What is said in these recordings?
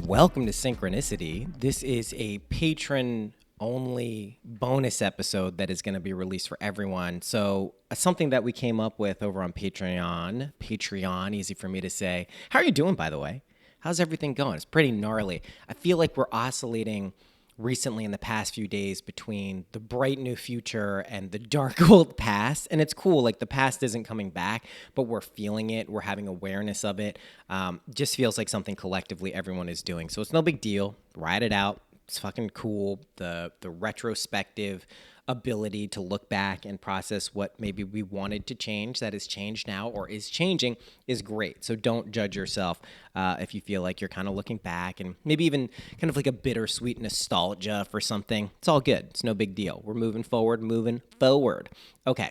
Welcome to Synchronicity. This is a patron-only bonus episode that is going to be released for everyone. So something that we came up with over on Patreon, easy for me to say. How are you doing, by the way? How's everything going? It's pretty gnarly. I feel like we're oscillating recently in the past few days between the bright new future and the dark old past. And it's cool. Like, the past isn't coming back, but we're feeling it. We're having awareness of it. Just feels like something collectively everyone is doing. So it's no big deal. Ride it out. It's fucking cool. The retrospective ability to look back and process what maybe we wanted to change that has changed now or is changing is great. So don't judge yourself if you feel like you're kind of looking back and maybe even kind of like a bittersweet nostalgia for something. It's all good. It's no big deal. We're moving forward. Okay.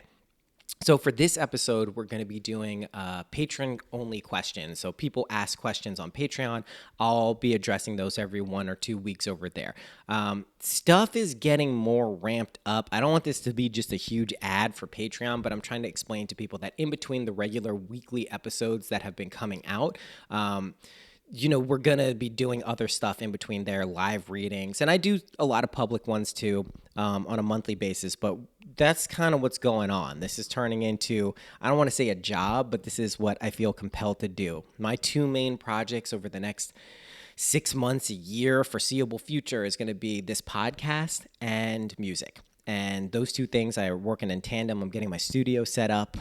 So for this episode, we're going to be doing patron-only questions. So people ask questions on Patreon. I'll be addressing those every 1 or 2 weeks over there. Stuff is getting more ramped up. I don't want this to be just a huge ad for Patreon, but I'm trying to explain to people that in between the regular weekly episodes that have been coming out, we're going to be doing other stuff in between there, live readings. And I do a lot of public ones too on a monthly basis, but that's kind of what's going on. This is turning into, I don't want to say a job, but this is what I feel compelled to do. My two main projects over the next 6 months, a year, foreseeable future is going to be this podcast and music. And those two things are working in tandem. I'm getting my studio set up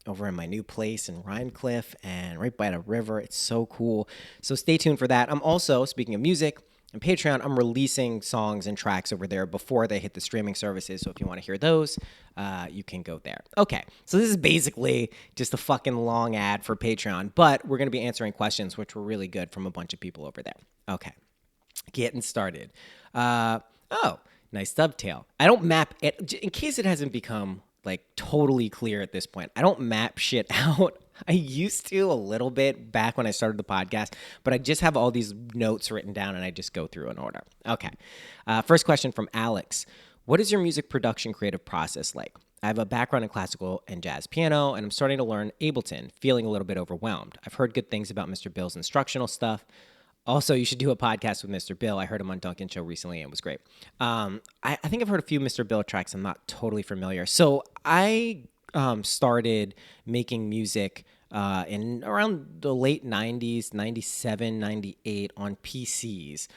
over in my new place in Rhinecliff and right by the river. It's so cool. So stay tuned for that. I'm also, speaking of music, on Patreon, I'm releasing songs and tracks over there before they hit the streaming services. So if you want to hear those, you can go there. Okay, so this is basically just a fucking long ad for Patreon, but we're going to be answering questions, which were really good from a bunch of people over there. Okay, getting started. Nice dovetail. I don't map it, in case it hasn't become like totally clear at this point. I don't map shit out. I used to a little bit back when I started the podcast, but I just have all these notes written down and I just go through in order. Okay. First question from Alex. What is your music production creative process like? I have a background in classical and jazz piano, and I'm starting to learn Ableton, feeling a little bit overwhelmed. I've heard good things about Mr. Bill's instructional stuff. Also, you should do a podcast with Mr. Bill. I heard him on Duncan's show recently, and it was great. I think I've heard a few Mr. Bill tracks. I'm not totally familiar. So I started making music in around the late 90s, 97, 98 on PCs,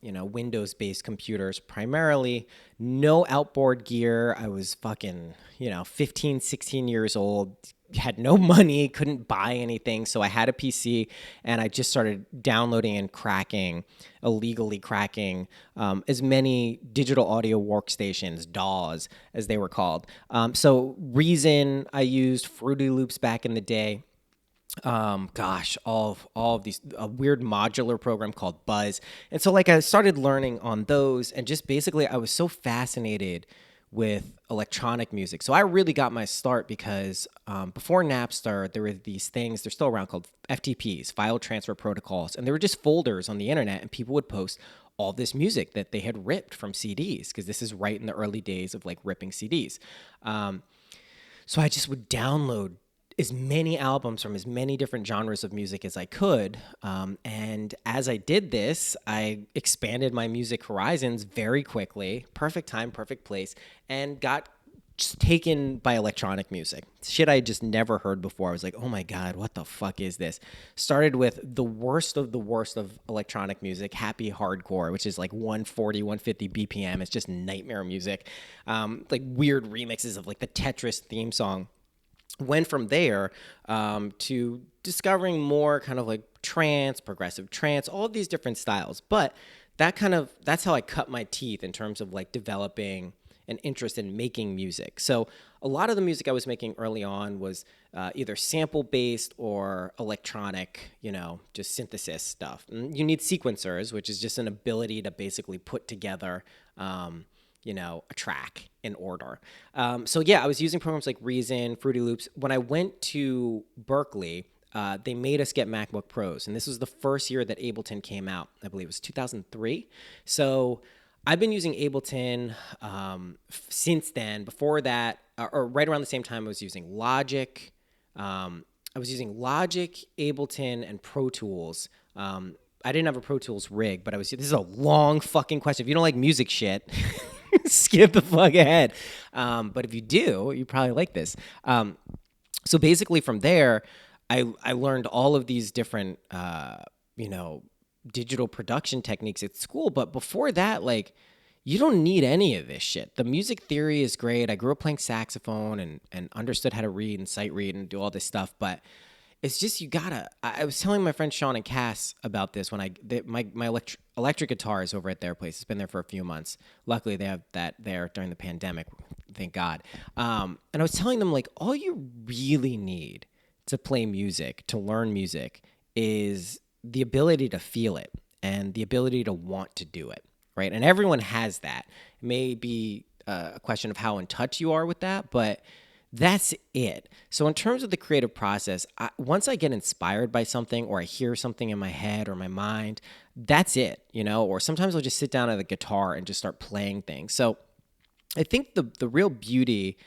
Windows-based computers primarily, no outboard gear. I was fucking, 15, 16 years old, had no money, couldn't buy anything. So I had a PC and I just started downloading and illegally cracking as many digital audio workstations, DAWs, as they were called. So Reason, I used Fruity Loops back in the day. All of these, a weird modular program called Buzz. And so I started learning on those, and just basically I was so fascinated with electronic music. So I really got my start because before Napster, there were these things, they're still around, called FTPs, file transfer protocols. And they were just folders on the internet, and people would post all this music that they had ripped from CDs, because this is right in the early days of ripping CDs. So I just would download as many albums from as many different genres of music as I could. And as I did this, I expanded my music horizons very quickly. Perfect time, perfect place, and got just taken by electronic music. Shit I had just never heard before. I was like, oh my God, what the fuck is this? Started with the worst of electronic music, happy hardcore, which is 140, 150 BPM. It's just nightmare music. Weird remixes of the Tetris theme song. Went from there to discovering more kind of trance, progressive trance, all of these different styles. But that's how I cut my teeth in terms of developing an interest in making music. So a lot of the music I was making early on was either sample-based or electronic, just synthesis stuff. And you need sequencers, which is just an ability to basically put together a track in order. I was using programs like Reason, Fruity Loops. When I went to Berkeley, they made us get MacBook Pros, and this was the first year that Ableton came out. I believe it was 2003. So I've been using Ableton since then. Before that, or right around the same time, I was using Logic. I was using Logic, Ableton, and Pro Tools. I didn't have a Pro Tools rig, but this is a long fucking question. If you don't like music shit, skip the fuck ahead. But if you do, you probably like this. So basically from there, I learned all of these different, digital production techniques at school. But before that, like, you don't need any of this shit. The music theory is great. I grew up playing saxophone and understood how to read and sight read and do all this stuff. But it's just, you gotta, I was telling my friend Sean and Cass about this when my electric guitar is over at their place. It's been there for a few months. Luckily, they have that there during the pandemic. Thank God. And I was telling them, like, all you really need to play music, to learn music, is the ability to feel it and the ability to want to do it, right? And everyone has that. It may be a question of how in touch you are with that, but that's it. So in terms of the creative process, once I get inspired by something or I hear something in my head or my mind, that's it, or sometimes I'll just sit down at the guitar and just start playing things. So I think the real beauty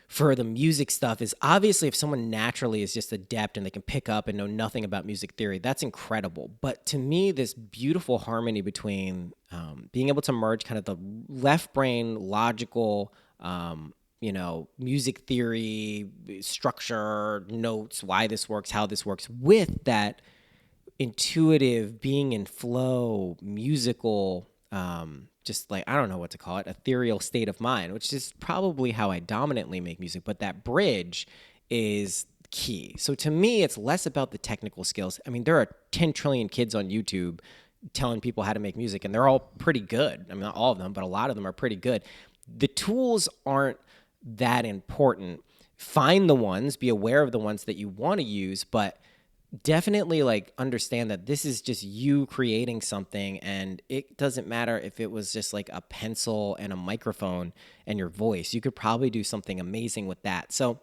for the music stuff is, obviously, if someone naturally is just adept and they can pick up and know nothing about music theory, that's incredible. But to me, this beautiful harmony between being able to merge kind of the left brain logical, music theory, structure, notes, why this works, how this works, with that intuitive, being in flow, musical, just like, I don't know what to call it, ethereal state of mind, which is probably how I dominantly make music. But that bridge is key. So to me, it's less about the technical skills. I mean, there are 10 trillion kids on YouTube telling people how to make music, and they're all pretty good. I mean, not all of them, but a lot of them are pretty good. The tools aren't that important. Find the ones, be aware of the ones that you want to use, but definitely, like, understand that this is just you creating something, and it doesn't matter if it was just like a pencil and a microphone and your voice. You could probably do something amazing with that. So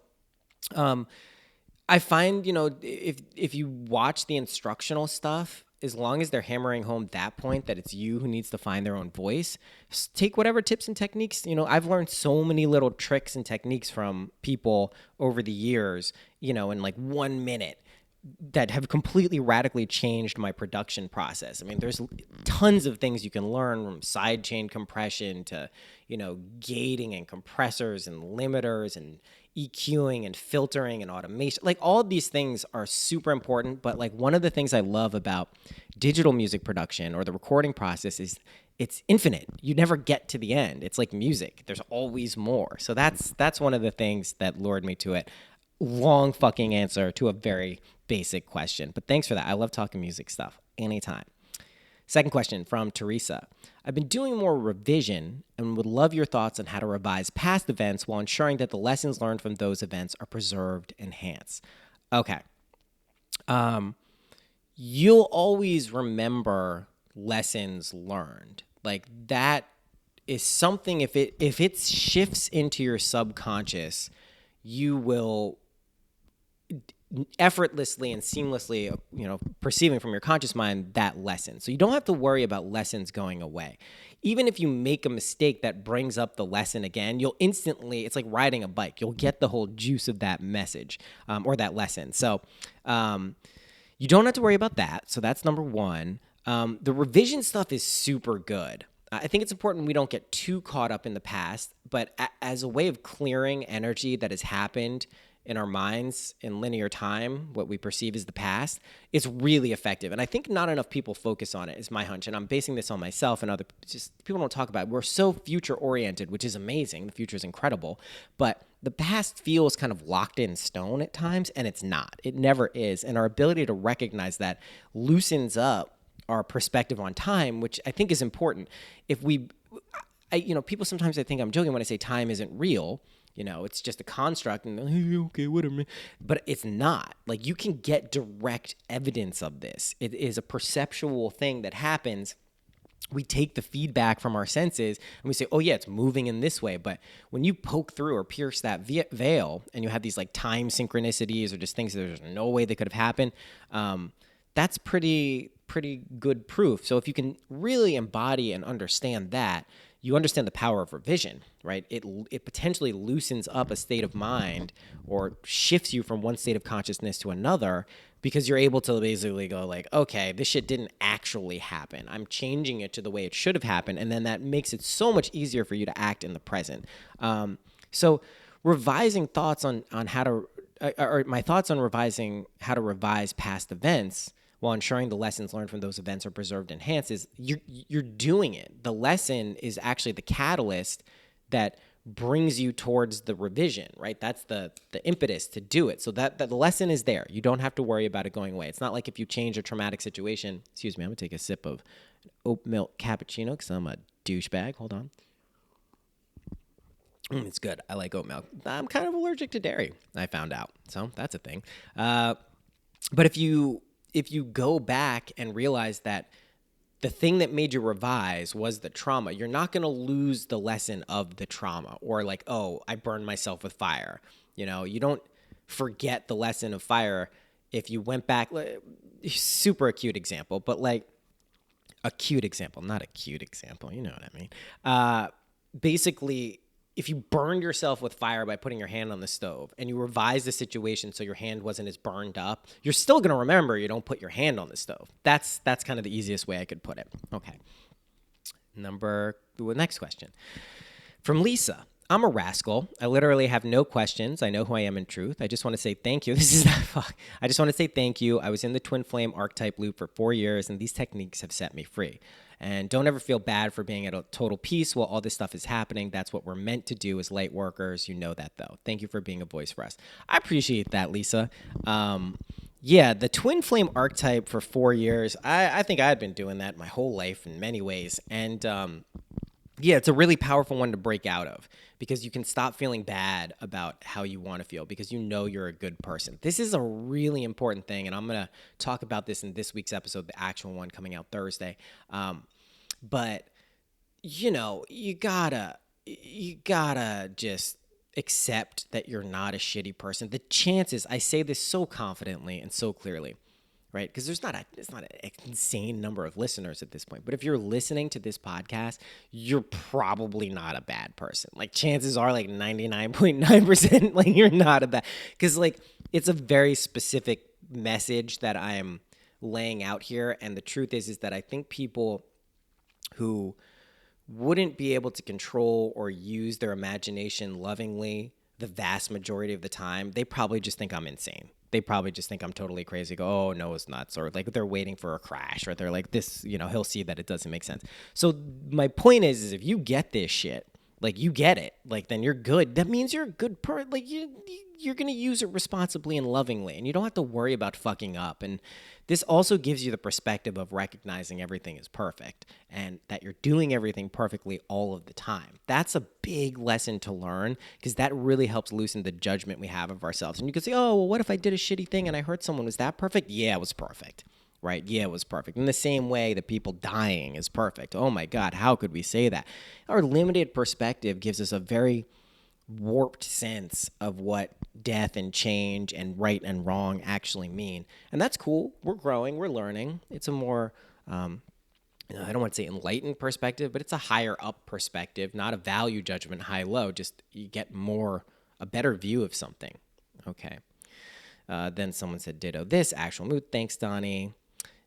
I find, if you watch the instructional stuff, as long as they're hammering home that point that it's you who needs to find their own voice, take whatever tips and techniques. I've learned so many little tricks and techniques from people over the years, in like 1 minute, that have completely radically changed my production process. I mean, there's tons of things you can learn, from sidechain compression to, gating and compressors and limiters and EQing and filtering and automation. Like, all of these things are super important. But like, one of the things I love about digital music production or the recording process is it's infinite. You never get to the end. It's like music. There's always more. So that's one of the things that lured me to it. Long fucking answer to a very basic question, but thanks for that. I love talking music stuff anytime. Second question from Teresa. I've been doing more revision and would love your thoughts on how to revise past events while ensuring that the lessons learned from those events are preserved and enhanced. Okay. You'll always remember lessons learned. Like, that is something, if it shifts into your subconscious, you will effortlessly and seamlessly, perceiving from your conscious mind that lesson. So you don't have to worry about lessons going away. Even if you make a mistake that brings up the lesson again, you'll instantly, it's like riding a bike. You'll get the whole juice of that message or that lesson. So you don't have to worry about that. So that's number one. The revision stuff is super good. I think it's important we don't get too caught up in the past, but as a way of clearing energy that has happened in our minds in linear time, what we perceive as the past, it's really effective. And I think not enough people focus on it, is my hunch. And I'm basing this on myself and just people don't talk about it. We're so future oriented, which is amazing. The future is incredible. But the past feels kind of locked in stone at times, and it's not. It never is. And our ability to recognize that loosens up our perspective on time, which I think is important. If people sometimes, I think I'm joking when I say time isn't real. It's just a construct, and okay, whatever. But it's not. Like, you can get direct evidence of this. It is a perceptual thing that happens. We take the feedback from our senses and we say, oh yeah, it's moving in this way. But when you poke through or pierce that veil and you have these like time synchronicities or just things that there's no way they could have happened, that's pretty good proof. So if you can really embody and understand that, you understand the power of revision, right? It potentially loosens up a state of mind or shifts you from one state of consciousness to another, because you're able to basically go like, okay, this shit didn't actually happen. I'm changing it to the way it should have happened. And then that makes it so much easier for you to act in the present. So revising thoughts on how to, or my thoughts on revising how to revise past events while ensuring the lessons learned from those events are preserved and enhanced is you're doing it. The lesson is actually the catalyst that brings you towards the revision, right? That's the impetus to do it. So that the lesson is there. You don't have to worry about it going away. It's not like if you change a traumatic situation. Excuse me, I'm gonna take a sip of oat milk cappuccino because I'm a douchebag. Hold on. It's good. I like oat milk. I'm kind of allergic to dairy, I found out. So that's a thing. But if you go back and realize that the thing that made you revise was the trauma, you're not going to lose the lesson of the trauma, or like, oh, I burned myself with fire. You know, you don't forget the lesson of fire if you went back. Super acute example, but like a cute example, not a cute example. You know what I mean? Basically, if you burned yourself with fire by putting your hand on the stove and you revise the situation so your hand wasn't as burned up, you're still going to remember you don't put your hand on the stove. That's kind of the easiest way I could put it. Okay. Next question. From Lisa. I'm a rascal. I literally have no questions. I know who I am in truth. I just want to say thank you. This is not fuck. I just want to say thank you. I was in the twin flame archetype loop for 4 years, and these techniques have set me free. And don't ever feel bad for being at a total peace while all this stuff is happening. That's what we're meant to do as light workers. You know that, though. Thank you for being a voice for us. I appreciate that, Lisa. Yeah, the twin flame archetype for 4 years, I think I had been doing that my whole life in many ways. And yeah, it's a really powerful one to break out of, because you can stop feeling bad about how you want to feel because you know you're a good person. This is a really important thing, and I'm going to talk about this in this week's episode, the actual one coming out Thursday. But, you know, you gotta just accept that you're not a shitty person. The chances, I say this so confidently and so clearly, right? Because it's not an insane number of listeners at this point. But if you're listening to this podcast, you're probably not a bad person. Like, chances are like 99.9%, like, you're not a bad, because like it's a very specific message that I am laying out here. And the truth is that I think people who wouldn't be able to control or use their imagination lovingly the vast majority of the time, they probably just think I'm insane. They probably just think I'm totally crazy. Go, oh, Noah's nuts. Or like they're waiting for a crash, or they're like, this, you know, he'll see that it doesn't make sense. So my point is if you get this shit, like you get it, like then you're good. That means you're a good person. Like you're going to use it responsibly and lovingly, and you don't have to worry about fucking up. And this also gives you the perspective of recognizing everything is perfect and that you're doing everything perfectly all of the time. That's a big lesson to learn, because that really helps loosen the judgment we have of ourselves. And you can say, oh, well, what if I did a shitty thing and I hurt someone? Was that perfect? Yeah, it was perfect. Right? Yeah, it was perfect. In the same way that people dying is perfect. Oh my God, how could we say that? Our limited perspective gives us a very warped sense of what death and change and right and wrong actually mean. And that's cool. We're growing. We're learning. It's a more, I don't want to say enlightened perspective, but it's a higher up perspective, not a value judgment, high-low. Just you get a better view of something. Okay. Then someone said, ditto this, actual mood. Thanks, Donnie.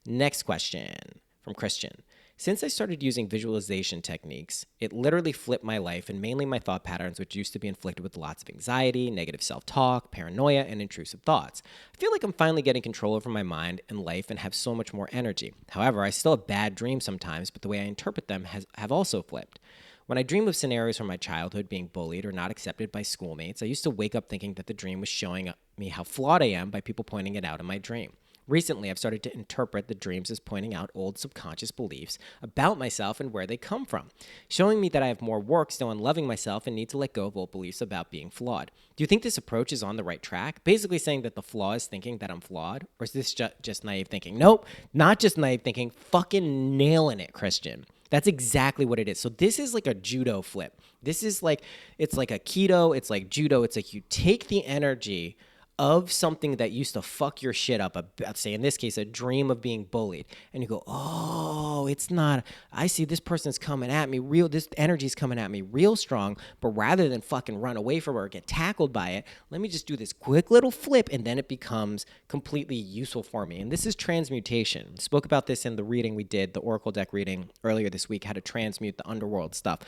Next question from Christian. Since I started using visualization techniques, it literally flipped my life and mainly my thought patterns, which used to be inflicted with lots of anxiety, negative self-talk, paranoia, and intrusive thoughts. I feel like I'm finally getting control over my mind and life and have so much more energy. However, I still have bad dreams sometimes, but the way I interpret them have also flipped. When I dream of scenarios from my childhood being bullied or not accepted by schoolmates, I used to wake up thinking that the dream was showing me how flawed I am by people pointing it out in my dream. Recently, I've started to interpret the dreams as pointing out old subconscious beliefs about myself and where they come from, showing me that I have more work still on loving myself and need to let go of old beliefs about being flawed. Do you think this approach is on the right track? Basically saying that the flaw is thinking that I'm flawed, or is this just naive thinking? Nope, not just naive thinking, fucking nailing it, Christian. That's exactly what it is. So this is like a judo flip. This is like, it's like a keto, it's like judo. It's like you take the energy of something that used to fuck your shit up, say in this case, a dream of being bullied, and you go, oh, it's not, I see this person's coming at me this energy's coming at me real strong, but rather than fucking run away from it or get tackled by it, let me just do this quick little flip, and then it becomes completely useful for me. And this is transmutation. Spoke about this in the reading we did, the Oracle deck reading earlier this week, how to transmute the underworld stuff.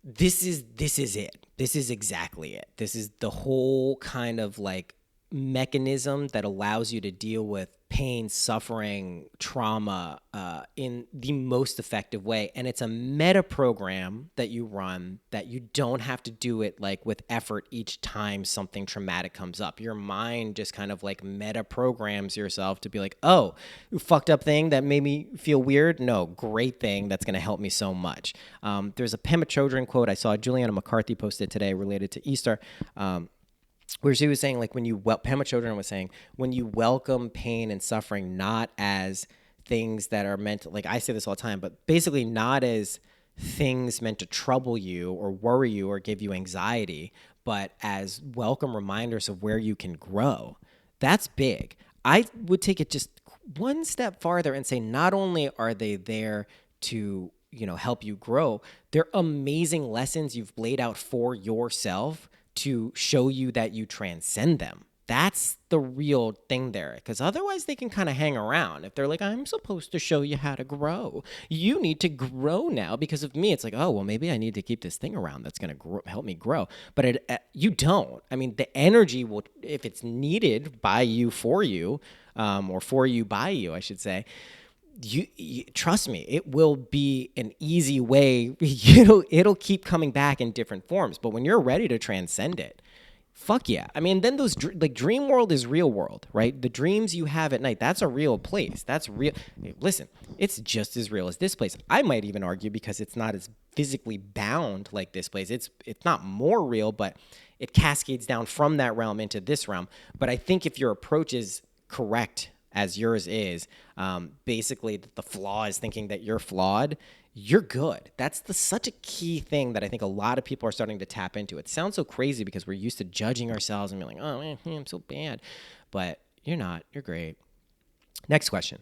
This is it. This is exactly it. This is the whole kind of like mechanism that allows you to deal with pain, suffering, trauma in the most effective way. And it's a meta program that you run that you don't have to do it like with effort each time something traumatic comes up. Your mind just kind of like meta programs yourself to be like, oh, fucked up thing that made me feel weird. No, great thing that's going to help me so much. There's a Pema Chodron quote I saw Juliana McCarthy posted today related to Easter. Where she was saying, like, Pema Chodron was saying, when you welcome pain and suffering not as things that are meant to, like, I say this all the time, but basically not as things meant to trouble you or worry you or give you anxiety, but as welcome reminders of where you can grow. That's big. I would take it just one step farther and say, not only are they there to, help you grow, they're amazing lessons you've laid out for yourself to show you that you transcend them. That's the real thing there. Because otherwise they can kind of hang around. If they're like, I'm supposed to show you how to grow. You need to grow now because of me. It's like, oh, well, maybe I need to keep this thing around that's going to help me grow. But you don't. I mean, the energy will, if it's needed by you for you, or for you by you, I should say, you trust me, it will be an easy way. It'll keep coming back in different forms. But when you're ready to transcend it, fuck yeah. I mean, then those like dream world is real world, right? The dreams you have at night, that's a real place. That's real. Listen, it's just as real as this place. I might even argue because it's not as physically bound like this place. It's not more real, but it cascades down from that realm into this realm. But I think if your approach is correct, as yours is, basically the flaw is thinking that you're flawed, you're good. That's such a key thing that I think a lot of people are starting to tap into. It sounds so crazy because we're used to judging ourselves and being like, oh, man, I'm so bad. But you're not. You're great. Next question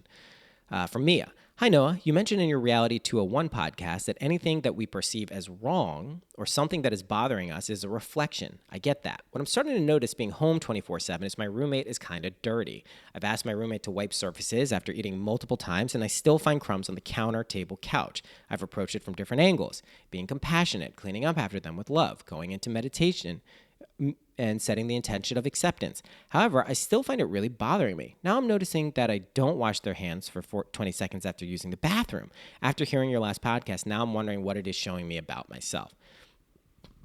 from Mia. Hi, Noah. You mentioned in your Reality 201 podcast that anything that we perceive as wrong or something that is bothering us is a reflection. I get that. What I'm starting to notice being home 24/7 is my roommate is kind of dirty. I've asked my roommate to wipe surfaces after eating multiple times, and I still find crumbs on the counter, table, couch. I've approached it from different angles, being compassionate, cleaning up after them with love, going into meditation, and setting the intention of acceptance. However, I still find it really bothering me. Now I'm noticing that I don't wash their hands for 20 seconds after using the bathroom. After hearing your last podcast, now I'm wondering what it is showing me about myself.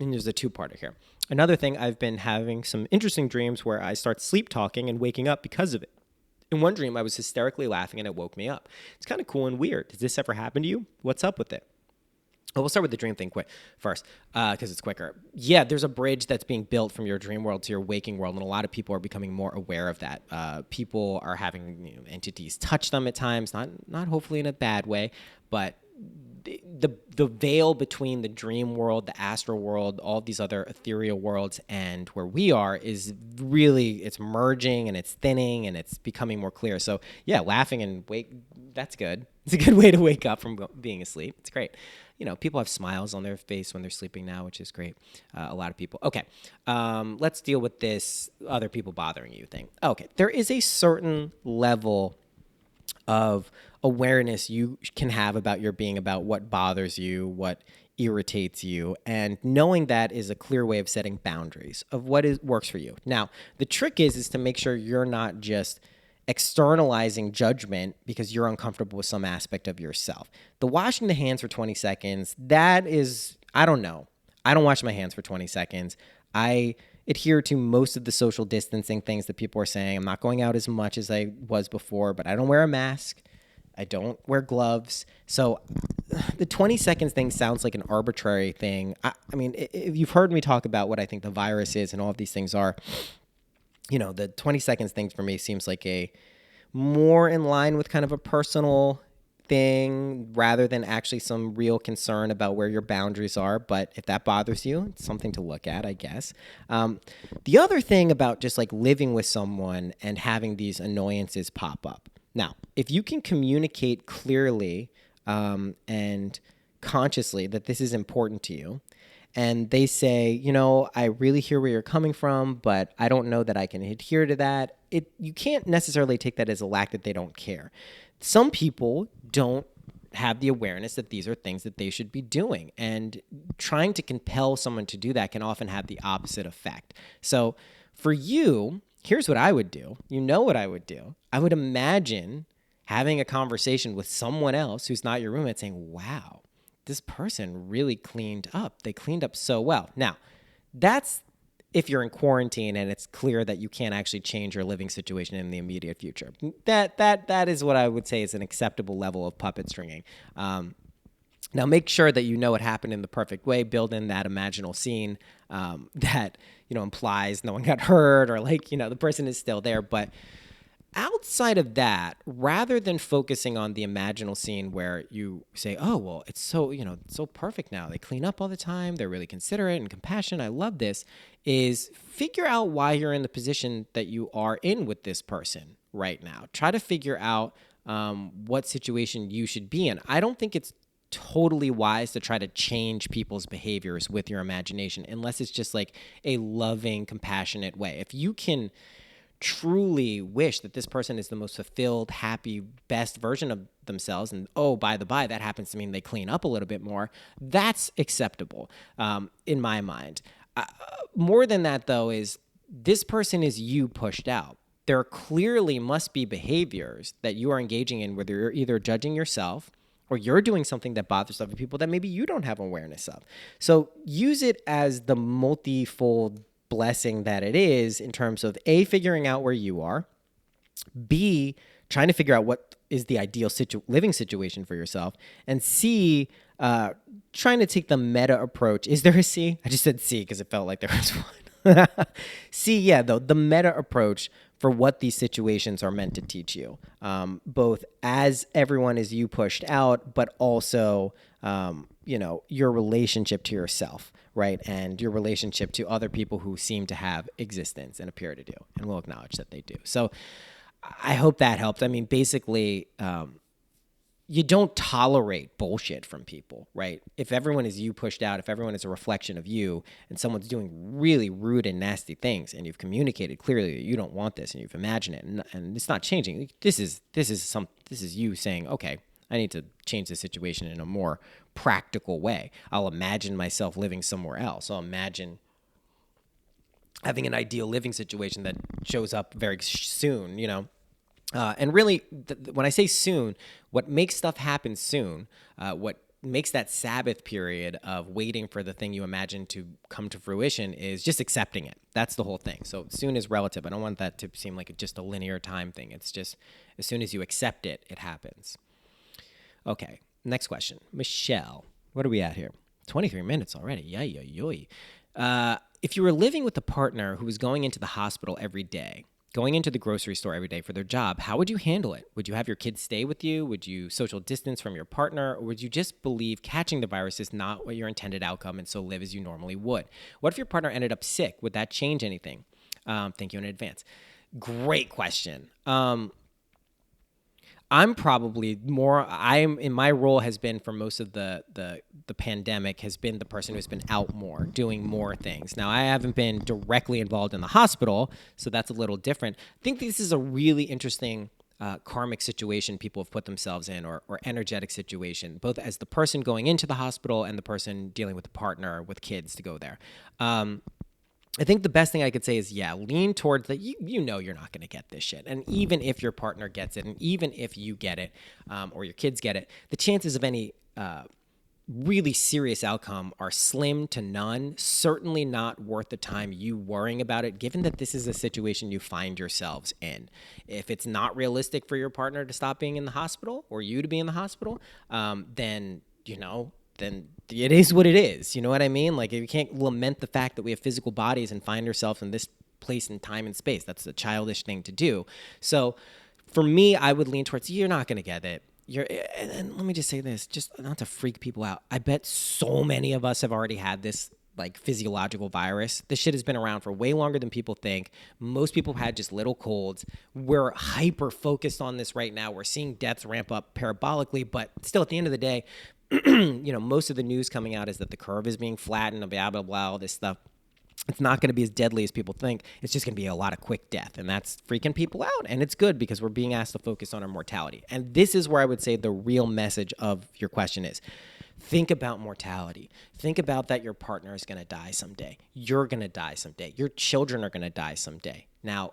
And there's a two-parter here. Another thing, I've been having some interesting dreams where I start sleep talking and waking up because of it. In one dream, I was hysterically laughing and it woke me up. It's kind of cool and weird. Does this ever happen to you? What's up with it? Well, we'll start with the dream thing first because it's quicker. Yeah, there's a bridge that's being built from your dream world to your waking world, and a lot of people are becoming more aware of that. People are having entities touch them at times, not hopefully in a bad way, but the veil between the dream world, the astral world, all these other ethereal worlds, and where we are is really, it's merging and it's thinning and it's becoming more clear. So yeah, laughing and that's good. It's a good way to wake up from being asleep. It's great. People have smiles on their face when they're sleeping now, which is great. A lot of people. Okay, let's deal with this other people bothering you thing. Okay, there is a certain level of awareness you can have about your being, about what bothers you, what irritates you, and knowing that is a clear way of setting boundaries of what works for you. Now, the trick is to make sure you're not just externalizing judgment because you're uncomfortable with some aspect of yourself. The washing the hands for 20 seconds, that is, I don't know. I don't wash my hands for 20 seconds. I adhere to most of the social distancing things that people are saying. I'm not going out as much as I was before, but I don't wear a mask. I don't wear gloves. So the 20 seconds thing sounds like an arbitrary thing. I mean, if you've heard me talk about what I think the virus is and all of these things are, the 20 seconds thing for me seems like a more in line with kind of a personal thing rather than actually some real concern about where your boundaries are. But if that bothers you, it's something to look at, I guess. The other thing about just like living with someone and having these annoyances pop up. Now, if you can communicate clearly and consciously that this is important to you, and they say, I really hear where you're coming from, but I don't know that I can adhere to that. You can't necessarily take that as a lack that they don't care. Some people don't have the awareness that these are things that they should be doing. And trying to compel someone to do that can often have the opposite effect. So for you, here's what I would do. You know what I would do? I would imagine having a conversation with someone else who's not your roommate saying, wow, this person really cleaned up. They cleaned up so well. Now, that's if you're in quarantine and it's clear that you can't actually change your living situation in the immediate future. That is what I would say is an acceptable level of puppet stringing. Now, make sure that you know what happened in the perfect way. Build in that imaginal scene that implies no one got hurt or the person is still there. But outside of that, rather than focusing on the imaginal scene where you say, oh, well, it's so, it's so perfect now. They clean up all the time. They're really considerate and compassionate. I love this. Is figure out why you're in the position that you are in with this person right now. Try to figure out what situation you should be in. I don't think it's totally wise to try to change people's behaviors with your imagination unless it's just like a loving, compassionate way. If you can truly wish that this person is the most fulfilled, happy, best version of themselves, and oh, by the by, that happens to mean they clean up a little bit more, that's acceptable in my mind. More than that, though, is this person is you pushed out. There clearly must be behaviors that you are engaging in where you're either judging yourself or you're doing something that bothers other people that maybe you don't have awareness of. So use it as the multifold blessing that it is in terms of A, figuring out where you are, B, trying to figure out what is the ideal living situation for yourself, and C, trying to take the meta approach. Is there a C? I just said C because it felt like there was one. C, yeah, though, the meta approach for what these situations are meant to teach you, both as everyone is you pushed out, but also, your relationship to yourself, right? And your relationship to other people who seem to have existence and appear to do, and we'll acknowledge that they do. So I hope that helped. I mean, basically, you don't tolerate bullshit from people, right? If everyone is you pushed out, if everyone is a reflection of you, and someone's doing really rude and nasty things, and you've communicated clearly that you don't want this, and you've imagined it, and it's not changing. This is you saying, okay, I need to change the situation in a more practical way. I'll imagine myself living somewhere else. I'll imagine having an ideal living situation that shows up very soon, and really, when I say soon, what makes stuff happen soon, what makes that Sabbath period of waiting for the thing you imagine to come to fruition is just accepting it. That's the whole thing. So soon is relative. I don't want that to seem like just a linear time thing. It's just as soon as you accept it, it happens. Okay, next question. Michelle, what are we at here? 23 minutes already. If you were living with a partner who was going into the hospital every day, going into the grocery store every day for their job, how would you handle it? Would you have your kids stay with you? Would you social distance from your partner? Or would you just believe catching the virus is not what your intended outcome and so live as you normally would? What if your partner ended up sick? Would that change anything? Thank you in advance. Great question. I'm in my role has been for most of the pandemic has been the person who's been out more, doing more things. Now, I haven't been directly involved in the hospital, so that's a little different. I think this is a really interesting karmic situation people have put themselves in or energetic situation, both as the person going into the hospital and the person dealing with the partner with kids to go there. I think the best thing I could say is, lean towards that. You're not going to get this shit. And even if your partner gets it, and even if you get it, or your kids get it, the chances of any really serious outcome are slim to none, certainly not worth the time you worrying about it, given that this is a situation you find yourselves in. If it's not realistic for your partner to stop being in the hospital or you to be in the hospital, then it is what it is. You know what I mean? Like, you can't lament the fact that we have physical bodies and find ourselves in this place in time and space. That's a childish thing to do. So for me, I would lean towards, you're not going to get it. And let me just say this, just not to freak people out. I bet so many of us have already had this like physiological virus. This shit has been around for way longer than people think. Most people have had just little colds. We're hyper focused on this right now. We're seeing deaths ramp up parabolically, but still at the end of the day, most of the news coming out is that the curve is being flattened, blah, blah, blah, all this stuff. It's not going to be as deadly as people think. It's just going to be a lot of quick death. And that's freaking people out. And it's good because we're being asked to focus on our mortality. And this is where I would say the real message of your question is. Think about mortality. Think about that your partner is going to die someday. You're going to die someday. Your children are going to die someday. Now,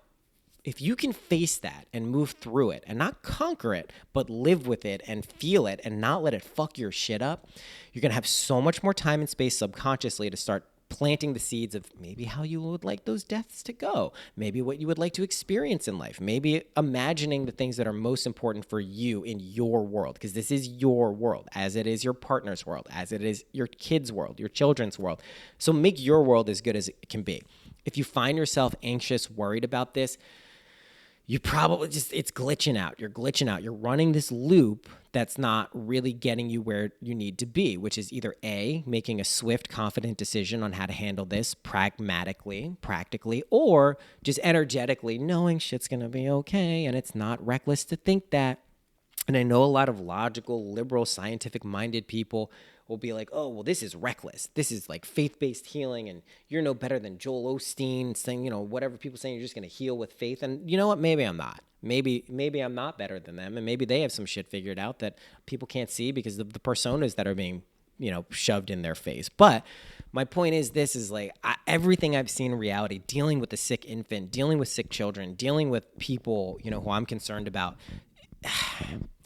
if you can face that and move through it and not conquer it, but live with it and feel it and not let it fuck your shit up, you're going to have so much more time and space subconsciously to start planting the seeds of maybe how you would like those deaths to go, maybe what you would like to experience in life, maybe imagining the things that are most important for you in your world, because this is your world, as it is your partner's world, as it is your kids' world, your children's world. So make your world as good as it can be. If you find yourself anxious, worried about this, you probably it's glitching out. You're glitching out. You're running this loop that's not really getting you where you need to be, which is either A, making a swift, confident decision on how to handle this pragmatically, practically, or just energetically knowing shit's going to be okay. And it's not reckless to think that. And I know a lot of logical, liberal, scientific-minded people will be like, oh, well, this is reckless. This is like faith-based healing, and you're no better than Joel Osteen saying, whatever people saying, you're just going to heal with faith. And you know what? Maybe I'm not. Maybe I'm not better than them, and maybe they have some shit figured out that people can't see because of the personas that are being, shoved in their face. But my point is this is like everything I've seen in reality, dealing with a sick infant, dealing with sick children, dealing with people, who I'm concerned about,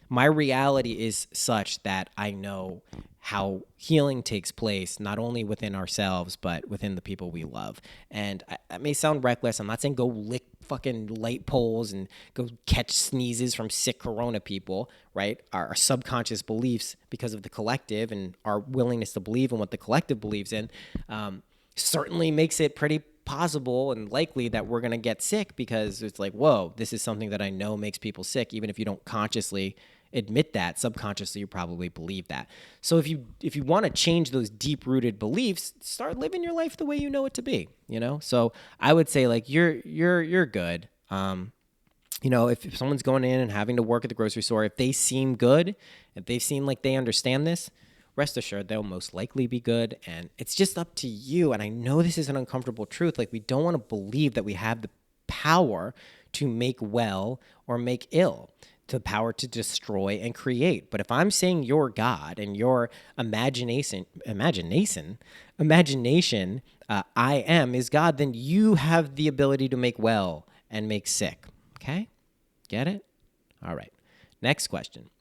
my reality is such that I know how healing takes place, not only within ourselves, but within the people we love. And that may sound reckless. I'm not saying go lick fucking light poles and go catch sneezes from sick corona people, right? Our subconscious beliefs, because of the collective and our willingness to believe in what the collective believes in, certainly makes it pretty possible and likely that we're going to get sick, because it's like, whoa, this is something that I know makes people sick. Even if you don't consciously admit that, subconsciously you probably believe that. So if you want to change those deep-rooted beliefs, start living your life the way you know it to be, So I would say like you're good. If someone's going in and having to work at the grocery store, if they seem good, if they seem like they understand this, rest assured they'll most likely be good. And it's just up to you. And I know this is an uncomfortable truth. Like, we don't want to believe that we have the power to make well or make ill, the power to destroy and create. But if I'm saying you're God and your imagination, I am is God, then you have the ability to make well and make sick. Okay? Get it? All right. Next question.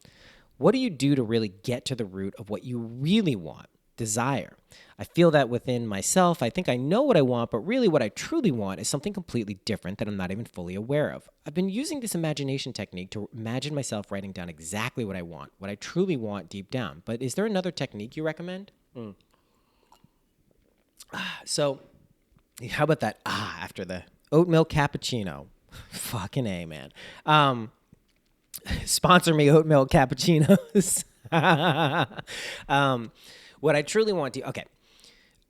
What do you do to really get to the root of what you really want? Desire. I feel that within myself. I think I know what I want, but really what I truly want is something completely different that I'm not even fully aware of. I've been using this imagination technique to imagine myself writing down exactly what I want, what I truly want deep down. But is there another technique you recommend? So how about that? After the oat milk cappuccino. Fucking A, man. Sponsor me, oat milk cappuccinos. What I truly want to, okay.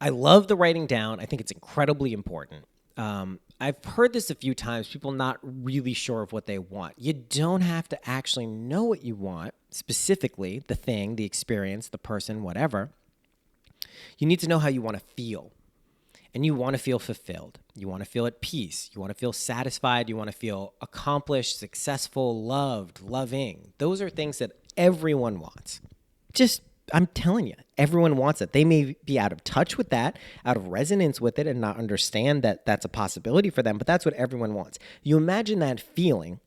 I love the writing down. I think it's incredibly important. I've heard this a few times, people not really sure of what they want. You don't have to actually know what you want, specifically the thing, the experience, the person, whatever. You need to know how you want to feel. And you want to feel fulfilled. You want to feel at peace. You want to feel satisfied. You want to feel accomplished, successful, loved, loving. Those are things that everyone wants. I'm telling you, everyone wants it. They may be out of touch with that, out of resonance with it, and not understand that that's a possibility for them, but that's what everyone wants. You imagine that feeling,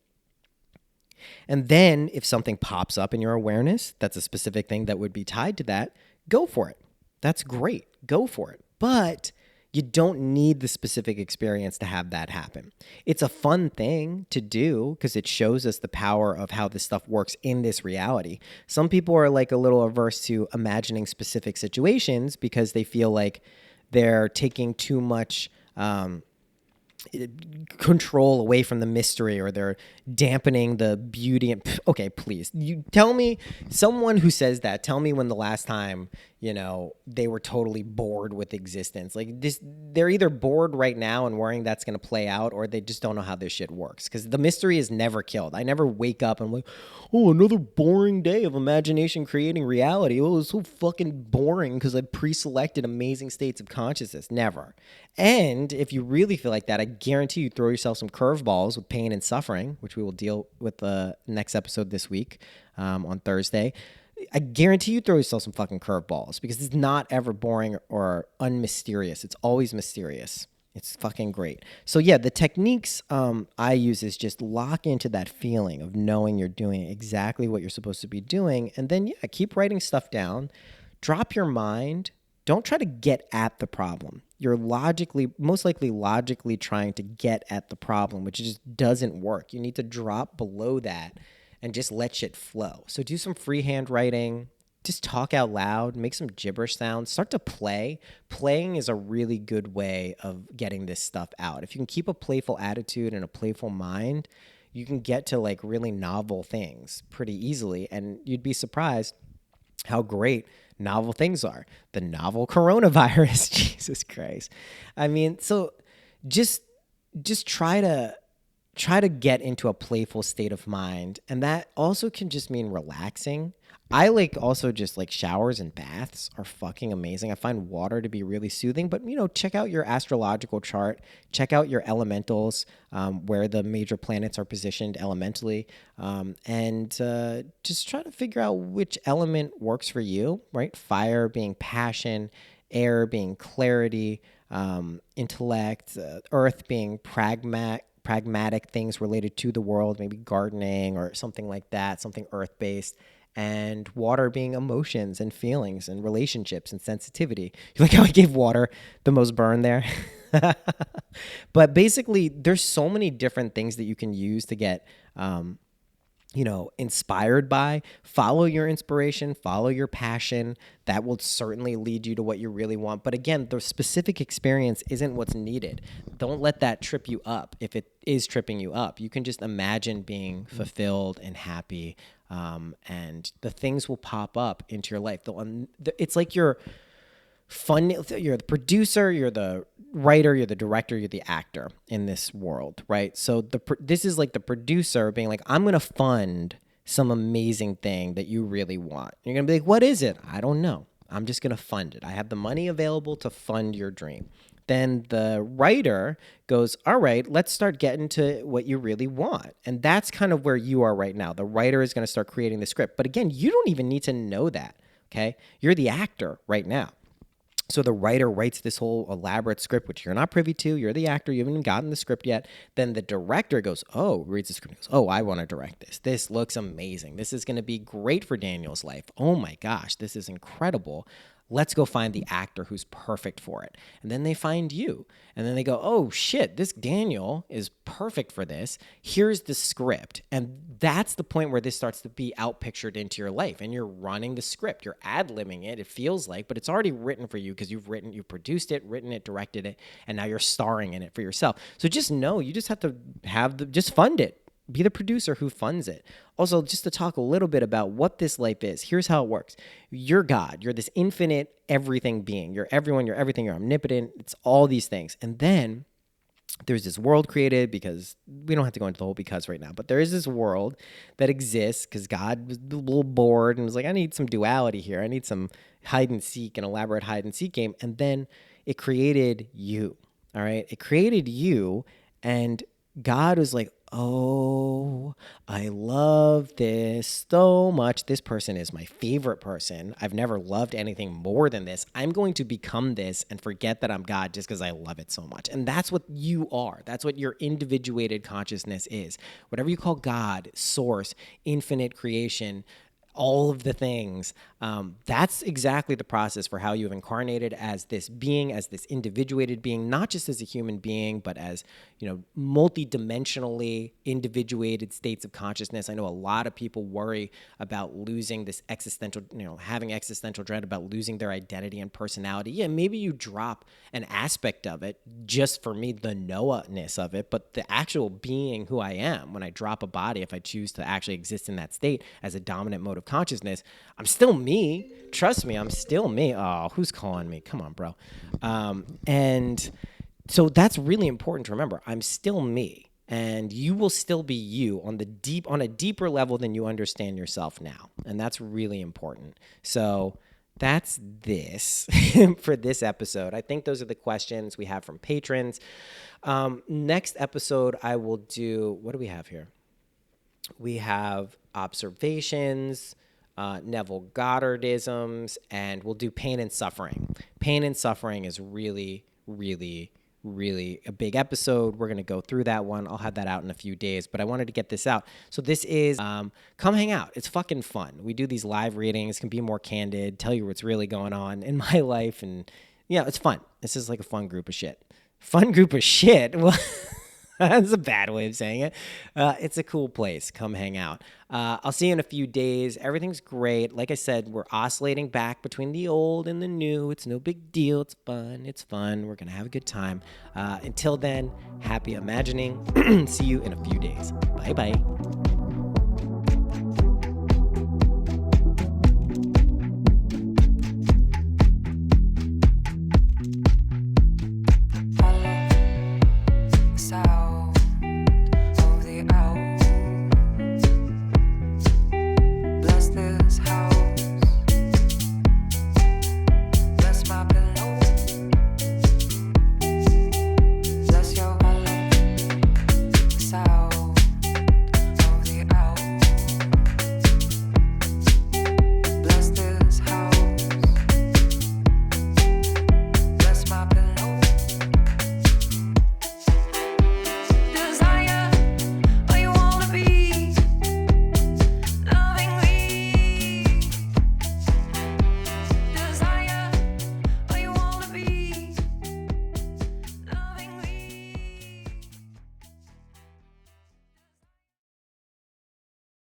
and then if something pops up in your awareness, that's a specific thing that would be tied to that, go for it. That's great. Go for it. But you don't need the specific experience to have that happen. It's a fun thing to do because it shows us the power of how this stuff works in this reality. Some people are like a little averse to imagining specific situations because they feel like they're taking too much control away from the mystery, or they're dampening the beauty. And okay, please, you tell me, someone who says that, tell me when the last time, they were totally bored with existence. Like this, they're either bored right now and worrying that's going to play out, or they just don't know how this shit works. Because the mystery is never killed. I never wake up and I'm like, oh, another boring day of imagination creating reality. Oh, it's so fucking boring because I pre-selected amazing states of consciousness. Never. And if you really feel like that, I guarantee you throw yourself some curveballs with pain and suffering, which we will deal with the next episode this week on Thursday. I guarantee you throw yourself some fucking curveballs because it's not ever boring or unmysterious. It's always mysterious. It's fucking great. So yeah, the techniques I use is just lock into that feeling of knowing you're doing exactly what you're supposed to be doing. And then, yeah, keep writing stuff down. Drop your mind. Don't try to get at the problem. You're most likely logically trying to get at the problem, which just doesn't work. You need to drop below that and just let shit flow. So do some freehand writing, just talk out loud, make some gibberish sounds, start to play. Playing is a really good way of getting this stuff out. If you can keep a playful attitude and a playful mind, you can get to like really novel things pretty easily. And you'd be surprised how great novel things are. The novel coronavirus, Jesus Christ. I mean, so just try to get into a playful state of mind. And that also can just mean relaxing. I also just like showers and baths are fucking amazing. I find water to be really soothing, but check out your astrological chart, check out your elementals, where the major planets are positioned elementally, and just try to figure out which element works for you, right? Fire being passion, air being clarity, intellect, earth being pragmatic things related to the world, maybe gardening or something like that, something earth-based, and water being emotions and feelings and relationships and sensitivity. You like how I gave water the most burn there? But basically, there's so many different things that you can use to get inspired by. Follow your inspiration, follow your passion. That will certainly lead you to what you really want. But again, the specific experience isn't what's needed. Don't let that trip you up. If it is tripping you up, you can just imagine being fulfilled and happy, and the things will pop up into your life. It's like you're the producer, you're the writer, you're the director, you're the actor in this world, right? So this is like the producer being like, I'm going to fund some amazing thing that you really want. You're going to be like, what is it? I don't know. I'm just going to fund it. I have the money available to fund your dream. Then the writer goes, all right, let's start getting to what you really want. And that's kind of where you are right now. The writer is going to start creating the script. But again, you don't even need to know that, okay? You're the actor right now. So the writer writes this whole elaborate script, which you're not privy to. You're the actor. You haven't even gotten the script yet. Then the director reads the script and goes, oh, I want to direct this. This looks amazing. This is going to be great for Daniel's life. Oh my gosh, this is incredible. Let's go find the actor who's perfect for it. And then they find you. And then they go, oh shit, this Daniel is perfect for this. Here's the script. And that's the point where this starts to be outpictured into your life. And you're running the script. You're ad-libbing it feels like, but it's already written for you because you've produced it, written it, directed it, and now you're starring in it for yourself. So just know, you just have to just fund it. Be the producer who funds it. Also, just to talk a little bit about what this life is, here's how it works. You're God. You're this infinite everything being. You're everyone, you're everything, you're omnipotent. It's all these things. And then there's this world created, because we don't have to go into the whole because right now, but there is this world that exists because God was a little bored and was like, I need some duality here. I need some hide and seek, an elaborate hide and seek game. And then it created you. All right. It created you, and God was like, oh, I love this so much. This person is my favorite person. I've never loved anything more than this. I'm going to become this and forget that I'm God just because I love it so much. And that's what you are. That's what your individuated consciousness is. Whatever you call God, source, infinite creation, all of the things. That's exactly the process for how you have incarnated as this being, as this individuated being, not just as a human being, but as, multi-dimensionally individuated states of consciousness. I know a lot of people worry about losing this existential, having existential dread about losing their identity and personality. Yeah, maybe you drop an aspect of it, just for me, the Noah-ness of it, but the actual being who I am, when I drop a body, if I choose to actually exist in that state as a dominant mode of consciousness, I'm still me. Trust me, I'm still me. Oh, who's calling me? Come on, bro. And so that's really important to remember. I'm still me, and you will still be you on a deeper level than you understand yourself now. And that's really important. So that's this for this episode. I think those are the questions we have from patrons. Next episode, I will do, what do we have here? We have observations, Neville Goddardisms, and we'll do pain and suffering. Pain and suffering is really, really, really a big episode. We're going to go through that one. I'll have that out in a few days, but I wanted to get this out. So this is, come hang out. It's fucking fun. We do these live readings, can be more candid, tell you what's really going on in my life. And it's fun. This is like a fun group of shit. Fun group of shit? Well, that's a bad way of saying it. It's a cool place. Come hang out. I'll see you in a few days. Everything's great. Like I said, we're oscillating back between the old and the new. It's no big deal. It's fun. It's fun. We're going to have a good time. Until then, happy imagining. See you in a few days. Bye-bye.